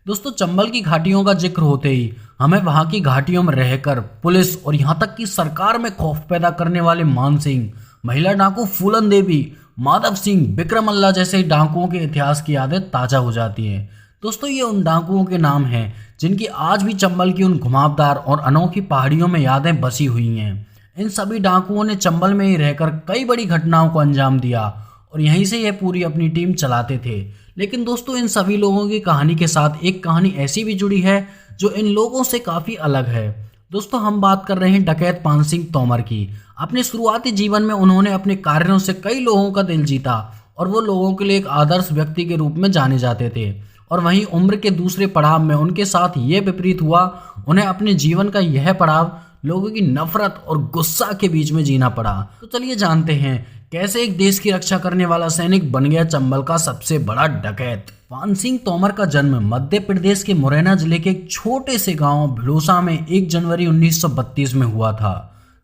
दोस्तों चंबल की घाटियों का जिक्र होते ही हमें वहां की घाटियों में रहकर पुलिस और यहां तक कि सरकार में खौफ पैदा करने वाले मान सिंह, महिला डाकू फूलन देवी, माधव सिंह, विक्रम अल्लाह जैसे डाकुओं के इतिहास की यादें ताजा हो जाती हैं। दोस्तों ये उन डाकुओं के नाम हैं जिनकी आज भी चंबल की उन घुमावदार और अनोखी पहाड़ियों में यादें बसी हुई हैं। इन सभी डाकुओं ने चंबल में ही रहकर कई बड़ी घटनाओं को अंजाम दिया और यहीं से यह पूरी अपनी टीम चलाते थे। लेकिन दोस्तों इन सभी लोगों की कहानी के साथ एक कहानी ऐसी भी जुड़ी है जो इन लोगों से काफ़ी अलग है। दोस्तों हम बात कर रहे हैं डकैत पान सिंह तोमर की। अपने शुरुआती जीवन में उन्होंने अपने कार्यों से कई लोगों का दिल जीता और वो लोगों के लिए एक आदर्श व्यक्ति के रूप में जाने जाते थे। और वहीं उम्र के दूसरे पड़ाव में उनके साथ ये विपरीत हुआ, उन्हें अपने जीवन का यह पड़ाव लोगों की नफरत और गुस्सा के बीच में जीना पड़ा। तो चलिए जानते हैं कैसे एक देश की रक्षा करने वाला सैनिक बन गया चंबल का सबसे बड़ा डकैत। पान सिंह तोमर का जन्म मध्य प्रदेश के मुरैना जिले के एक छोटे से गांव भिलोसा में 1 जनवरी 1932 में हुआ था।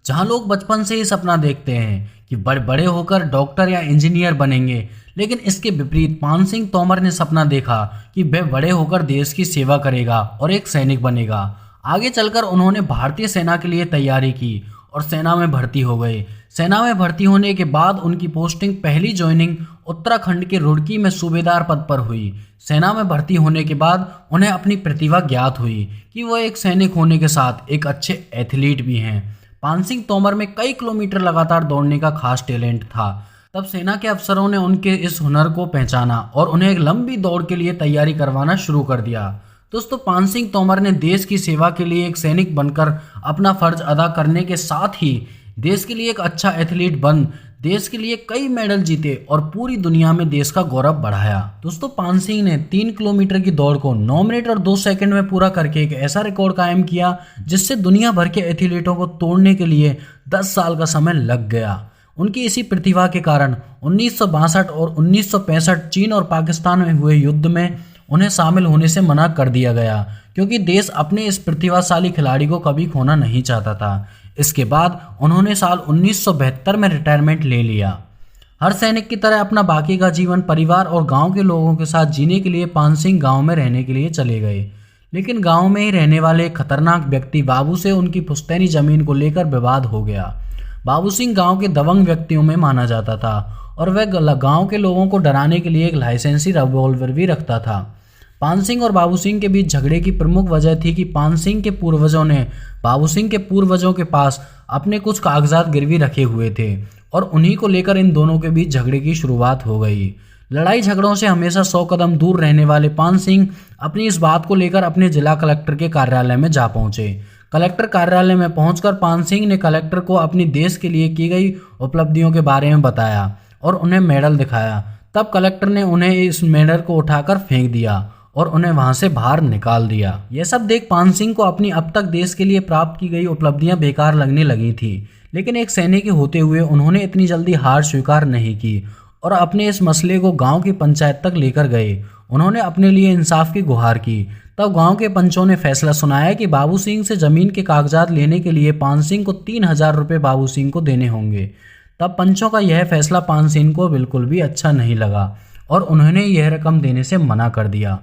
जहां लोग बचपन से ही सपना देखते हैं कि बड़े बड़े होकर डॉक्टर या इंजीनियर बनेंगे, लेकिन इसके विपरीत पान सिंह तोमर ने सपना देखा कि वह बड़े होकर देश की सेवा करेगा और एक सैनिक बनेगा। आगे चलकर उन्होंने भारतीय सेना के लिए तैयारी की और सेना में भर्ती हो गए। सेना में भर्ती होने के बाद उनकी पोस्टिंग पहली ज्वाइनिंग उत्तराखंड के रुड़की में सूबेदार पद पर हुई। सेना में भर्ती होने के बाद उन्हें अपनी प्रतिभा ज्ञात हुई कि वो एक सैनिक होने के साथ एक अच्छे एथलीट भी हैं। पान सिंह तोमर में कई किलोमीटर लगातार दौड़ने का खास टैलेंट था। तब सेना के अफसरों ने उनके इस हुनर को पहचाना और उन्हें एक लंबी दौड़ के लिए तैयारी करवाना शुरू कर दिया। दोस्तों पान सिंह तोमर ने देश की सेवा के लिए एक सैनिक बनकर अपना फर्ज अदा करने के साथ ही देश के लिए एक अच्छा एथलीट बन देश के लिए कई मेडल जीते और पूरी दुनिया में देश का गौरव बढ़ाया। दोस्तों पान सिंह ने 3 किलोमीटर की दौड़ को 9 मिनट और 2 सेकंड में पूरा करके एक ऐसा रिकॉर्ड कायम किया जिससे दुनिया भर के एथलीटों को तोड़ने के लिए 10 साल का समय लग गया। उनकी इसी प्रतिभा के कारण 1962 और 1965 चीन और पाकिस्तान में हुए युद्ध में उन्हें शामिल होने से मना कर दिया गया, क्योंकि देश अपने इस प्रतिभाशाली खिलाड़ी को कभी खोना नहीं चाहता था। इसके बाद उन्होंने साल 1972 में रिटायरमेंट ले लिया। हर सैनिक की तरह अपना बाकी का जीवन परिवार और गांव के लोगों के साथ जीने के लिए पान सिंह गांव में रहने के लिए चले गए। लेकिन गांव में ही रहने वाले एक खतरनाक व्यक्ति बाबू से उनकी पुश्तैनी जमीन को लेकर विवाद हो गया। बाबू सिंह गांव के दबंग व्यक्तियों में माना जाता था और वह गांव के लोगों को डराने के लिए एक लाइसेंसी रिवॉल्वर भी रखता था। पान सिंह और बाबू सिंह के बीच झगड़े की प्रमुख वजह थी कि पान सिंह के पूर्वजों ने बाबू सिंह के पूर्वजों के पास अपने कुछ कागजात गिरवी रखे हुए थे और उन्हीं को लेकर इन दोनों के बीच झगड़े की शुरुआत हो गई। लड़ाई झगड़ों से हमेशा 100 कदम दूर रहने वाले पान सिंह अपनी इस बात को लेकर अपने जिला कलेक्टर के कार्यालय में जा पहुंचे। कलेक्टर कार्यालय में पहुंचकर पान सिंह ने कलेक्टर को अपनी देश के लिए की गई उपलब्धियों के बारे में बताया और उन्हें मेडल दिखाया। तब कलेक्टर ने उन्हें इस मेडल को उठाकर फेंक दिया और उन्हें वहां से बाहर निकाल दिया। यह सब देख पान सिंह को अपनी अब तक देश के लिए प्राप्त की गई उपलब्धियां बेकार लगने लगी थी। लेकिन एक सैनिक होते हुए उन्होंने इतनी जल्दी हार स्वीकार नहीं की और अपने इस मसले को गांव की पंचायत तक लेकर गए। उन्होंने अपने लिए इंसाफ की गुहार की। तब गांव के पंचों ने फैसला सुनाया कि बाबू सिंह से जमीन के कागजात लेने के लिए पान सिंह को 3000 रुपये बाबू सिंह को देने होंगे। तब पंचों का यह फैसला पान सिंह को बिल्कुल भी अच्छा नहीं लगा और उन्होंने यह रकम देने से मना कर दिया।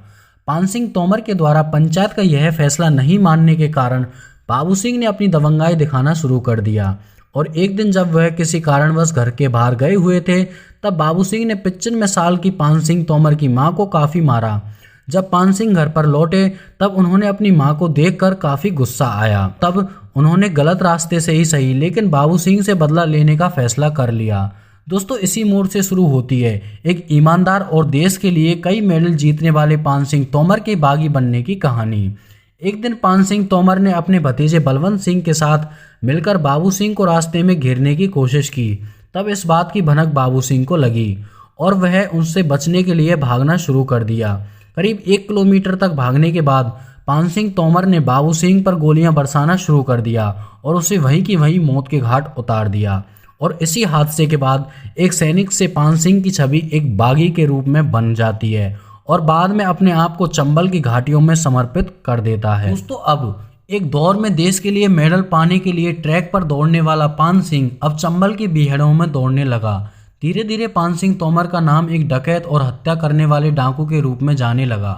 पान सिंह तोमर के द्वारा पंचायत का यह फैसला नहीं मानने के कारण बाबू सिंह ने अपनी दबंगाई दिखाना शुरू कर दिया और एक दिन जब वह किसी कारणवश घर के बाहर गए हुए थे, तब बाबू सिंह ने 95 साल की पान सिंह तोमर की मां को काफ़ी मारा। जब पान सिंह घर पर लौटे तब उन्होंने अपनी मां को देखकर काफ़ी गुस्सा आया। तब उन्होंने गलत रास्ते से ही सही लेकिन बाबू सिंह से बदला लेने का फैसला कर लिया। दोस्तों इसी मोड़ से शुरू होती है एक ईमानदार और देश के लिए कई मेडल जीतने वाले पान सिंह तोमर के बागी बनने की कहानी। एक दिन पान सिंह तोमर ने अपने भतीजे बलवंत सिंह के साथ मिलकर बाबू सिंह को रास्ते में घेरने की कोशिश की। तब इस बात की भनक बाबू सिंह को लगी और वह उनसे बचने के लिए भागना शुरू कर दिया। करीब 1 किलोमीटर तक भागने के बाद पान सिंह तोमर ने बाबू सिंह पर गोलियां बरसाना शुरू कर दिया और उसे वहीं की वहीं मौत के घाट उतार दिया। और इसी हादसे के बाद एक सैनिक से पान सिंह की छवि एक बागी के रूप में बन जाती है और बाद में अपने आप को चंबल की घाटियों में समर्पित कर देता है। दोस्तों अब एक दौर में देश के लिए मेडल पाने के लिए ट्रैक पर दौड़ने वाला पान सिंह अब चंबल की बीहड़ों में दौड़ने लगा। धीरे धीरे पान सिंह तोमर का नाम एक डकैत और हत्या करने वाले डाकू के रूप में जाने लगा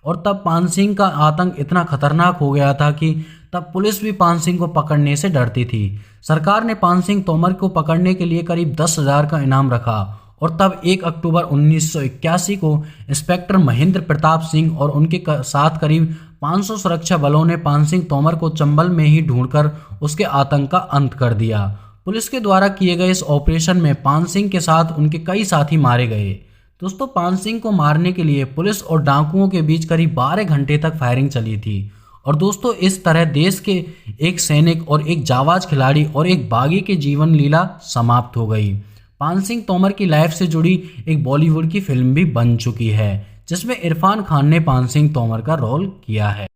और तब पान सिंह का आतंक इतना खतरनाक हो गया था कि तब पुलिस भी पान सिंह को पकड़ने से डरती थी। सरकार ने पान सिंह तोमर को पकड़ने के लिए करीब 10,000 का इनाम रखा और तब 1 अक्टूबर 1981 को इंस्पेक्टर महेंद्र प्रताप सिंह और उनके साथ करीब 500 सुरक्षा बलों ने पान सिंह तोमर को चंबल में ही ढूंढकर उसके आतंक का अंत कर दिया। पुलिस के द्वारा किए गए इस ऑपरेशन में पान सिंह के साथ उनके कई साथी मारे गए। दोस्तों, पान सिंह को मारने के लिए पुलिस और डाकुओं के बीच करीब 12 घंटे तक फायरिंग चली थी। और दोस्तों, इस तरह देश के एक सैनिक और एक जाबाज खिलाड़ी और एक बागी के जीवन लीला समाप्त हो गई। पान सिंह तोमर की लाइफ से जुड़ी एक बॉलीवुड की फिल्म भी बन चुकी है जिसमें इरफान खान ने पान सिंह तोमर का रोल किया है।